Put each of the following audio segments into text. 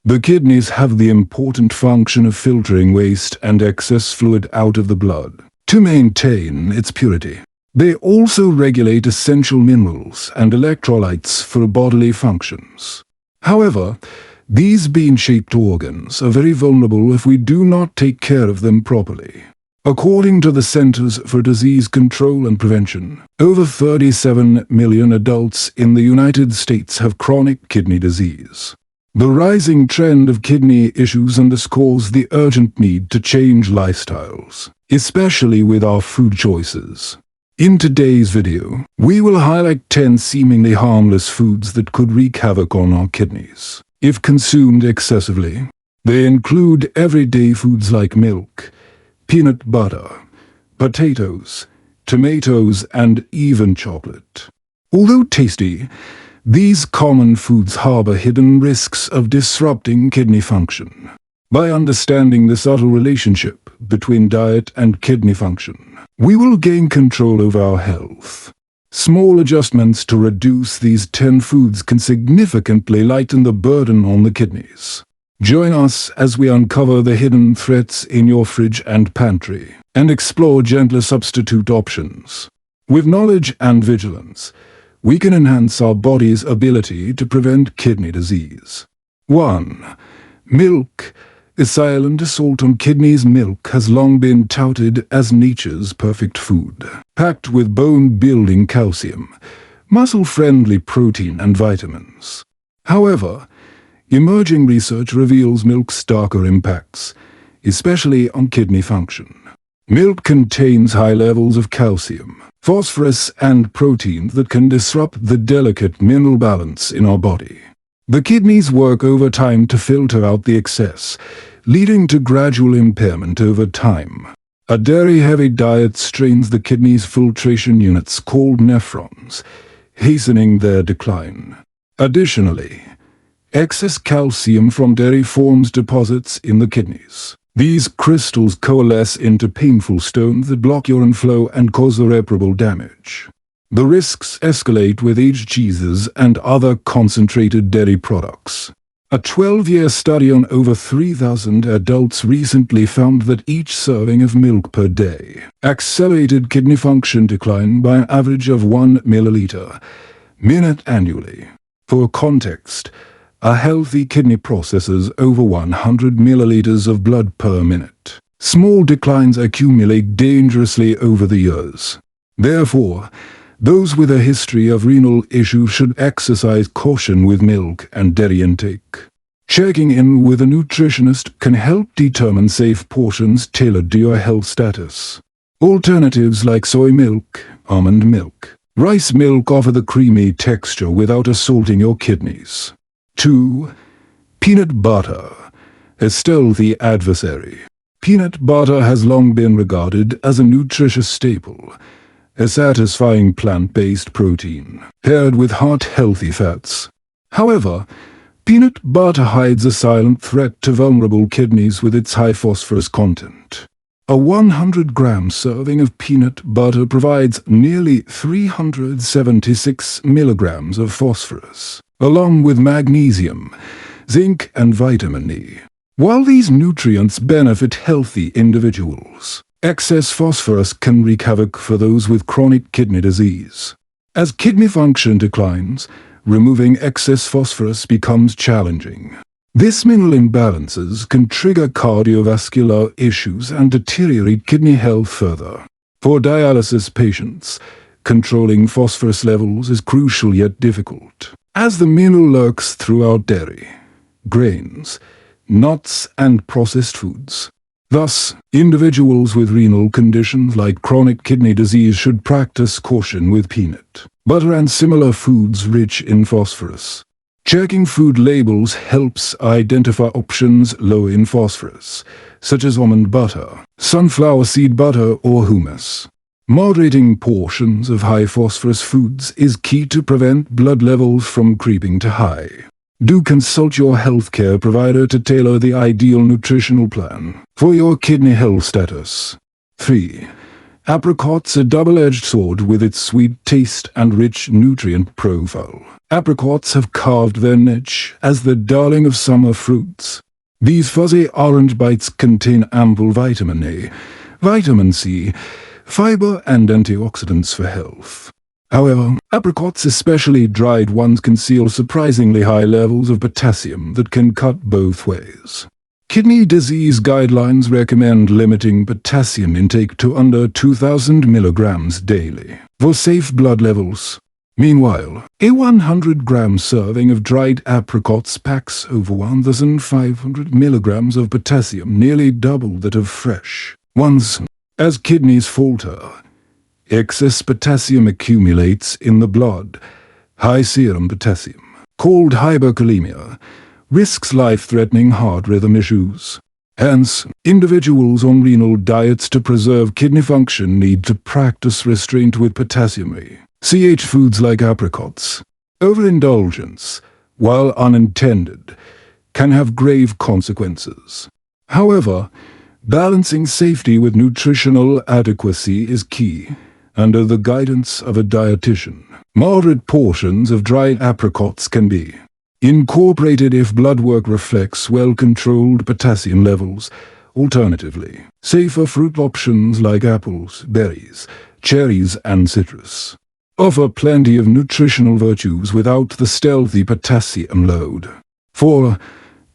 The kidneys have the important function of filtering waste and excess fluid out of the blood to maintain its purity. They also regulate essential minerals and electrolytes for bodily functions. However, these bean-shaped organs are very vulnerable if we do not take care of them properly. According to the Centers for Disease Control and Prevention, over 37 million adults in the United States have chronic kidney disease. The rising trend of kidney issues underscores the urgent need to change lifestyles, especially with our food choices. In today's video, we will highlight 10 seemingly harmless foods that could wreak havoc on our kidneys if consumed excessively. They include everyday foods like milk, peanut butter, potatoes, tomatoes, and even chocolate. Although tasty, these common foods harbor hidden risks of disrupting kidney function. By understanding the subtle relationship between diet and kidney function, we will gain control over our health. Small adjustments to reduce these 10 foods can significantly lighten the burden on the kidneys. Join us as we uncover the hidden threats in your fridge and pantry, and explore gentler substitute options. With knowledge and vigilance, we can enhance our body's ability to prevent kidney disease. 1. Milk. A silent assault on kidneys. Milk has long been touted as nature's perfect food, packed with bone-building calcium, muscle-friendly protein and vitamins. However, emerging research reveals milk's darker impacts, especially on kidney function. Milk contains high levels of calcium, phosphorus, and protein that can disrupt the delicate mineral balance in our body. The kidneys work overtime to filter out the excess, leading to gradual impairment over time. A dairy-heavy diet strains the kidney's filtration units called nephrons, hastening their decline. Additionally, excess calcium from dairy forms deposits in the kidneys. These crystals coalesce into painful stones that block urine flow and cause irreparable damage. The risks escalate with aged cheeses and other concentrated dairy products. A 12-year study on over 3,000 adults recently found that each serving of milk per day accelerated kidney function decline by an average of 1 milliliter/minute annually. For context, a healthy kidney processes over 100 milliliters of blood per minute. Small declines accumulate dangerously over the years. Therefore, those with a history of renal issues should exercise caution with milk and dairy intake. Checking in with a nutritionist can help determine safe portions tailored to your health status. Alternatives like soy milk, almond milk, rice milk offer the creamy texture without assaulting your kidneys. 2. Peanut butter. A stealthy adversary. Peanut butter has long been regarded as a nutritious staple, a satisfying plant-based protein, paired with heart-healthy fats. However, peanut butter hides a silent threat to vulnerable kidneys with its high phosphorus content. A 100-gram serving of peanut butter provides nearly 376 milligrams of phosphorus, along with magnesium, zinc, and vitamin E. While these nutrients benefit healthy individuals, excess phosphorus can wreak havoc for those with chronic kidney disease. As kidney function declines, removing excess phosphorus becomes challenging. This mineral imbalances can trigger cardiovascular issues and deteriorate kidney health further. For dialysis patients, controlling phosphorus levels is crucial yet difficult, as the mineral lurks throughout dairy, grains, nuts, and processed foods. Thus, individuals with renal conditions like chronic kidney disease should practice caution with peanut butter and similar foods rich in phosphorus. Checking food labels helps identify options low in phosphorus, such as almond butter, sunflower seed butter, or hummus. Moderating portions of high phosphorus foods is key to prevent blood levels from creeping to high. Do consult your healthcare provider to tailor the ideal nutritional plan for your kidney health status. 3. Apricot's a double-edged sword with its sweet taste and rich nutrient profile. Apricots have carved their niche as the darling of summer fruits. These fuzzy orange bites contain ample vitamin A, vitamin C, fiber and antioxidants for health. However, apricots, especially dried ones, conceal surprisingly high levels of potassium that can cut both ways. Kidney disease guidelines recommend limiting potassium intake to under 2,000 milligrams daily for safe blood levels. Meanwhile, a 100-gram serving of dried apricots packs over 1,500 milligrams of potassium, nearly double that of fresh ones. As kidneys falter, excess potassium accumulates in the blood. High serum potassium, called hyperkalemia, risks life-threatening heart rhythm issues. Hence, individuals on renal diets to preserve kidney function need to practice restraint with potassium. Foods like apricots. Overindulgence, while unintended, can have grave consequences. However, balancing safety with nutritional adequacy is key, under the guidance of a dietitian. Moderate portions of dried apricots can be incorporated if blood work reflects well-controlled potassium levels. Alternatively, safer fruit options like apples, berries, cherries, and citrus offer plenty of nutritional virtues without the stealthy potassium load. 4.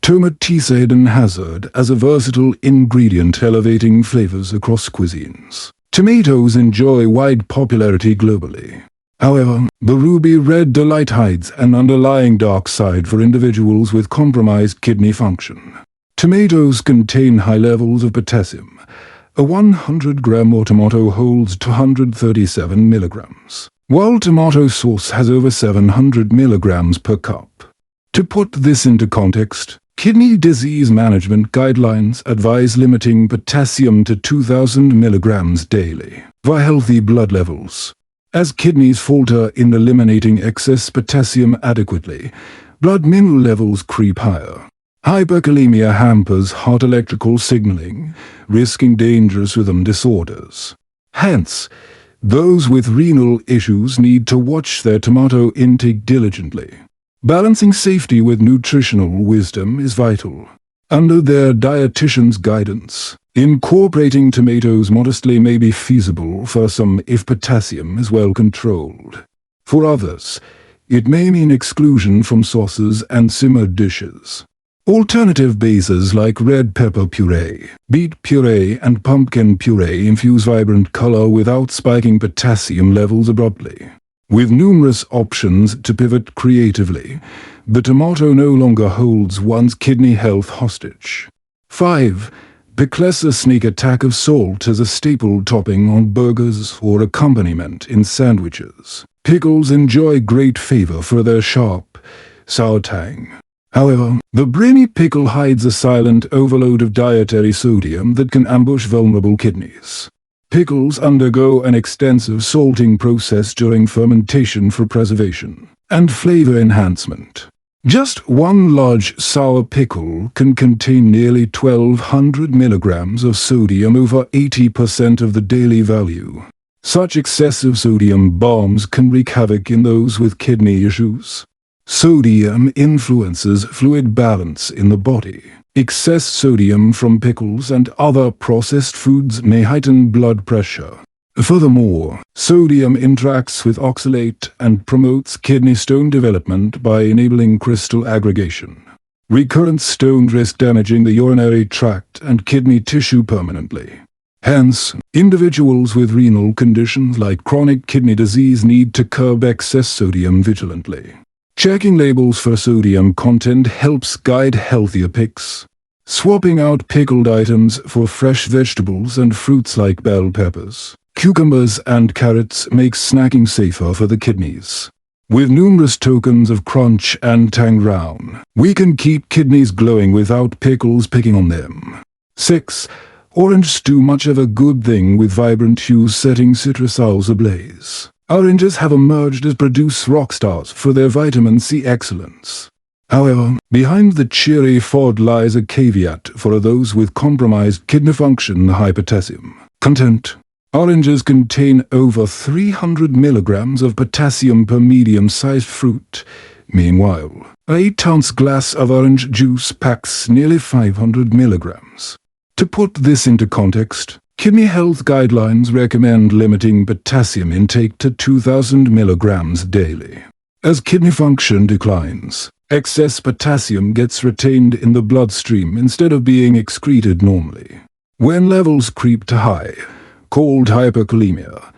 TomatoesA hidden hazard as a versatile ingredient elevating flavors across cuisines. Tomatoes enjoy wide popularity globally. However, the ruby red delight hides an underlying dark side for individuals with compromised kidney function. Tomatoes contain high levels of potassium. A 100-gram tomato holds 237 milligrams, while tomato sauce has over 700 milligrams per cup. To put this into context, kidney disease management guidelines advise limiting potassium to 2,000 milligrams daily for healthy blood levels. As kidneys falter in eliminating excess potassium adequately, blood mineral levels creep higher. Hyperkalemia hampers heart electrical signaling, risking dangerous rhythm disorders. Hence, those with renal issues need to watch their tomato intake diligently. Balancing safety with nutritional wisdom is vital. Under their dietitian's guidance, incorporating tomatoes modestly may be feasible for some if potassium is well controlled. For others, it may mean exclusion from sauces and simmered dishes. Alternative bases like red pepper puree, beet puree, and pumpkin puree infuse vibrant color without spiking potassium levels abruptly. With numerous options to pivot creatively, the tomato no longer holds one's kidney health hostage. 5. PicklesA sneak attack of salt as a staple topping on burgers or accompaniment in sandwiches. Pickles enjoy great favor for their sharp, sour tang. However, the briny pickle hides a silent overload of dietary sodium that can ambush vulnerable kidneys. Pickles undergo an extensive salting process during fermentation for preservation and flavor enhancement. Just one large sour pickle can contain nearly 1,200 milligrams of sodium, over 80% of the daily value. Such excessive sodium bombs can wreak havoc in those with kidney issues. Sodium influences fluid balance in the body. Excess sodium from pickles and other processed foods may heighten blood pressure. Furthermore, sodium interacts with oxalate and promotes kidney stone development by enabling crystal aggregation. Recurrent stones risk damaging the urinary tract and kidney tissue permanently. Hence, individuals with renal conditions like chronic kidney disease need to curb excess sodium vigilantly. Checking labels for sodium content helps guide healthier picks. Swapping out pickled items for fresh vegetables and fruits like bell peppers, cucumbers, and carrots makes snacking safer for the kidneys. With numerous tokens of crunch and tang round, we can keep kidneys glowing without pickles picking on them. 6. OrangesToo, much of a good thing with vibrant hues setting citrus owls ablaze. Oranges have emerged as produce rock stars for their vitamin C excellence. However, behind the cheery fod lies a caveat for those with compromised kidney function: high potassium content. Oranges contain over 300 milligrams of potassium per medium-sized fruit. Meanwhile, an 8-ounce glass of orange juice packs nearly 500 milligrams. To put this into context, kidney health guidelines recommend limiting potassium intake to 2,000 milligrams daily. As kidney function declines, excess potassium gets retained in the bloodstream instead of being excreted normally. When levels creep to high, called hyperkalemia,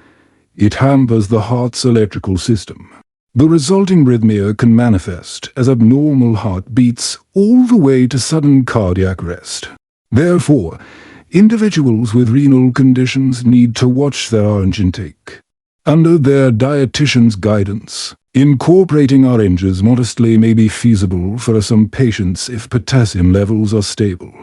it hampers the heart's electrical system. The resulting arrhythmia can manifest as abnormal heartbeats all the way to sudden cardiac arrest. Therefore, individuals with renal conditions need to watch their orange intake. Under their dietitian's guidance, incorporating oranges modestly may be feasible for some patients if potassium levels are stable.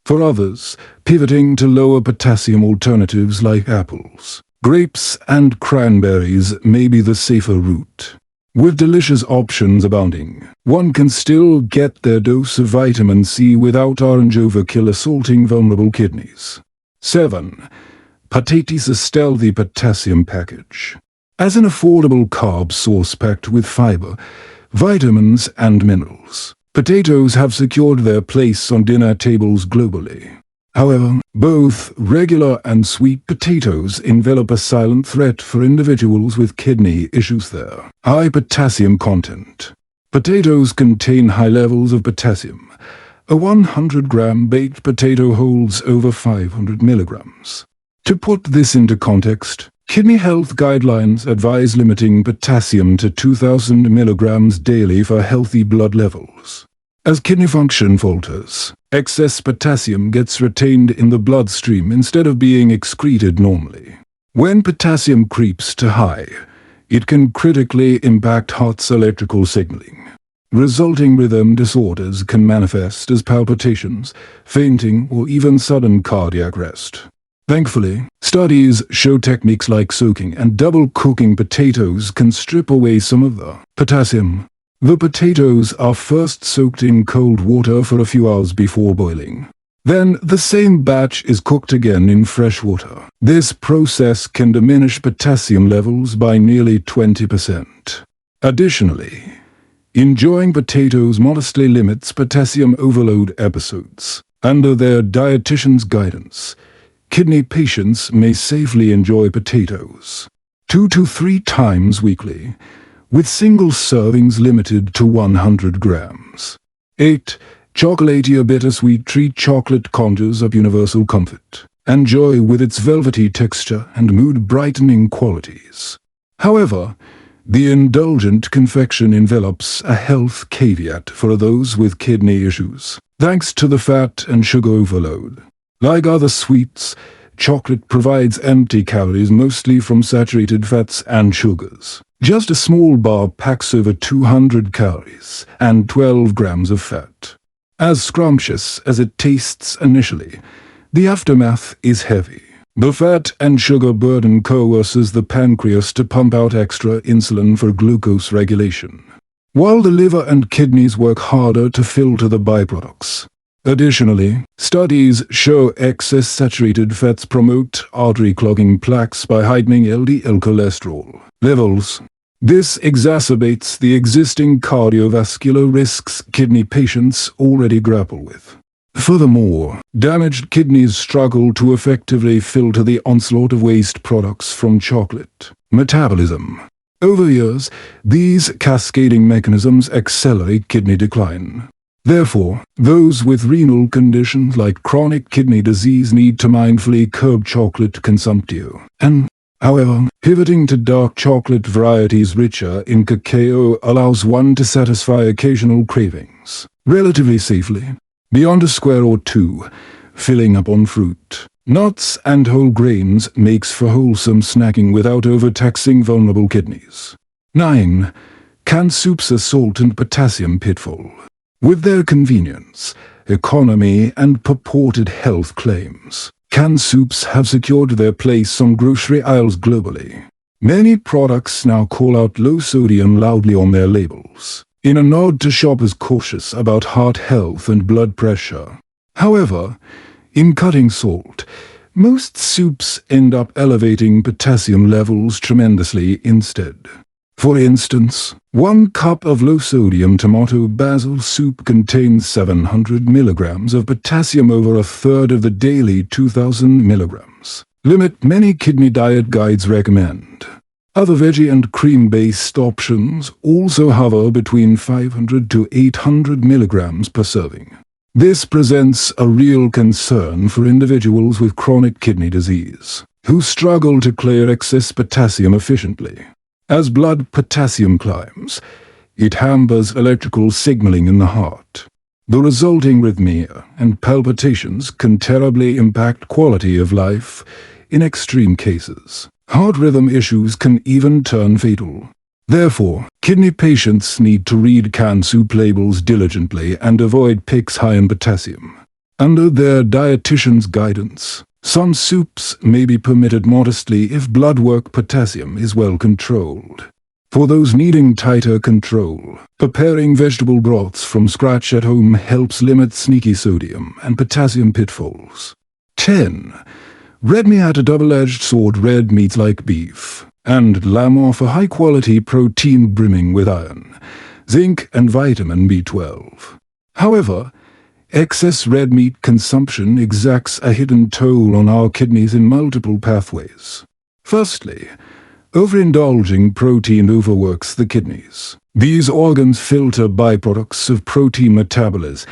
For others, pivoting to lower potassium alternatives like apples, grapes, and cranberries may be the safer route. With delicious options abounding, one can still get their dose of vitamin C without orange overkill assaulting vulnerable kidneys. 7. PotatoesA Stealthy Potassium Package. As an affordable carb source packed with fiber, vitamins, and minerals, potatoes have secured their place on dinner tables globally. However, both regular and sweet potatoes envelop a silent threat for individuals with kidney issues there. High potassium content. Potatoes contain high levels of potassium. A 100-gram baked potato holds over 500 milligrams. To put this into context, kidney health guidelines advise limiting potassium to 2,000 milligrams daily for healthy blood levels. As kidney function falters, excess potassium gets retained in the bloodstream instead of being excreted normally. When potassium creeps to high, it can critically impact heart's electrical signaling. Resulting rhythm disorders can manifest as palpitations, fainting, or even sudden cardiac arrest. Thankfully, studies show techniques like soaking and double cooking potatoes can strip away some of the potassium. The potatoes are first soaked in cold water for a few hours before boiling. Then the same batch is cooked again in fresh water. This process can diminish potassium levels by nearly 20%. Additionally, enjoying potatoes modestly limits potassium overload episodes. Under their dietitian's guidance, kidney patients may safely enjoy potatoes 2 to 3 times weekly, with single servings limited to 100 grams. 8. ChocolateA Bittersweet Treat Chocolate conjures up universal comfort and joy with its velvety texture and mood-brightening qualities. However, the indulgent confection envelops a health caveat for those with kidney issues, thanks to the fat and sugar overload. Like other sweets, chocolate provides empty calories mostly from saturated fats and sugars. Just a small bar packs over 200 calories and 12 grams of fat. As scrumptious as it tastes initially, the aftermath is heavy. The fat and sugar burden coerces the pancreas to pump out extra insulin for glucose regulation, while the liver and kidneys work harder to filter the byproducts. Additionally, studies show excess saturated fats promote artery-clogging plaques by heightening LDL cholesterol levels. This exacerbates the existing cardiovascular risks kidney patients already grapple with. Furthermore, damaged kidneys struggle to effectively filter the onslaught of waste products from chocolate metabolism. Over years, these cascading mechanisms accelerate kidney decline. Therefore, those with renal conditions like chronic kidney disease need to mindfully curb chocolate consumption. However, pivoting to dark chocolate varieties richer in cacao allows one to satisfy occasional cravings relatively safely. Beyond a square or two, filling up on fruit, nuts, and whole grains makes for wholesome snacking without overtaxing vulnerable kidneys. 9. Canned SoupsA Salt and Potassium Pitfall. With their convenience, economy, and purported health claims, canned soups have secured their place on grocery aisles globally. Many products now call out low sodium loudly on their labels, in a nod to shoppers cautious about heart health and blood pressure. However, in cutting salt, Most soups end up elevating potassium levels tremendously instead. For instance, 1 cup of low-sodium tomato basil soup contains 700 milligrams of potassium, over a third of the daily 2000 milligrams limit many kidney diet guides recommend. Other veggie and cream-based options also hover between 500 to 800 milligrams per serving. This presents a real concern for individuals with chronic kidney disease, who struggle to clear excess potassium efficiently. As blood potassium climbs, it hampers electrical signaling in the heart. The resulting arrhythmia and palpitations can terribly impact quality of life in extreme cases. Heart rhythm issues can even turn fatal. Therefore, kidney patients need to read canned soup labels diligently and avoid picks high in potassium. Under their dietitian's guidance, some soups may be permitted modestly if blood work potassium is well controlled. For those needing tighter control, preparing vegetable broths from scratch at home helps limit sneaky sodium and potassium pitfalls. 10. Red meat, a double-edged sword. Red meats like beef and lamb offer high-quality protein brimming with iron, zinc, and vitamin B12. However, excess red meat consumption exacts a hidden toll on our kidneys in multiple pathways. Firstly, overindulging protein overworks the kidneys. These organs filter byproducts of protein metabolism,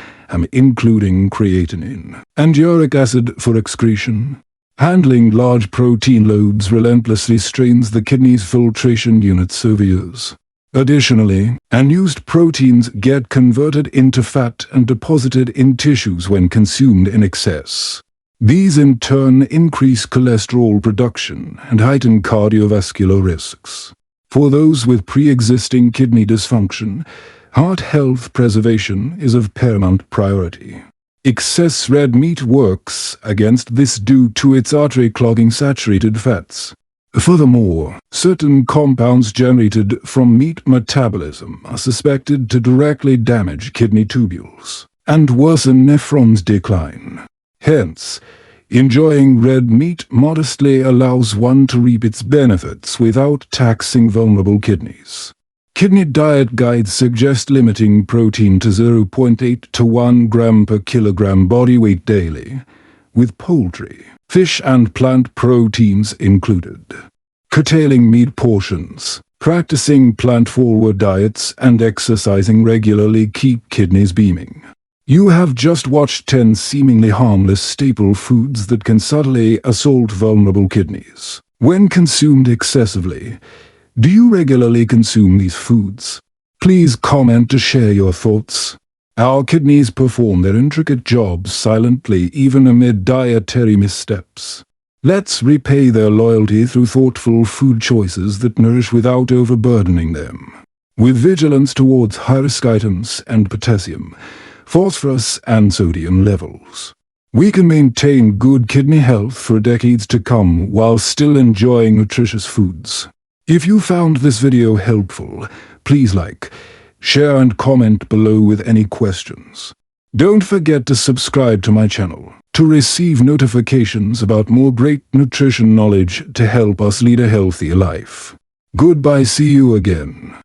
including creatinine and uric acid, for excretion. Handling large protein loads relentlessly strains the kidney's filtration units over years. Additionally, unused proteins get converted into fat and deposited in tissues when consumed in excess. These in turn increase cholesterol production and heighten cardiovascular risks. For those with pre-existing kidney dysfunction, heart health preservation is of paramount priority. Excess red meat works against this due to its artery-clogging saturated fats. Furthermore, certain compounds generated from meat metabolism are suspected to directly damage kidney tubules and worsen nephrons' decline. Hence, enjoying red meat modestly allows one to reap its benefits without taxing vulnerable kidneys. Kidney diet guides suggest limiting protein to 0.8 to 1 gram per kilogram body weight daily, with poultry, fish and plant proteins included. Curtailing meat portions, practicing plant-forward diets, and exercising regularly keep kidneys beaming. You have just watched 10 seemingly harmless staple foods that can subtly assault vulnerable kidneys. When consumed excessively, do you regularly consume these foods? Please comment to share your thoughts. Our kidneys perform their intricate jobs silently, even amid dietary missteps. Let's repay their loyalty through thoughtful food choices that nourish without overburdening them. With vigilance towards high-risk items and potassium, phosphorus, and sodium levels, we can maintain good kidney health for decades to come while still enjoying nutritious foods. If you found this video helpful, please like, share and comment below with any questions. Don't forget to subscribe to my channel to receive notifications about more great nutrition knowledge to help us lead a healthier life. Goodbye, see you again.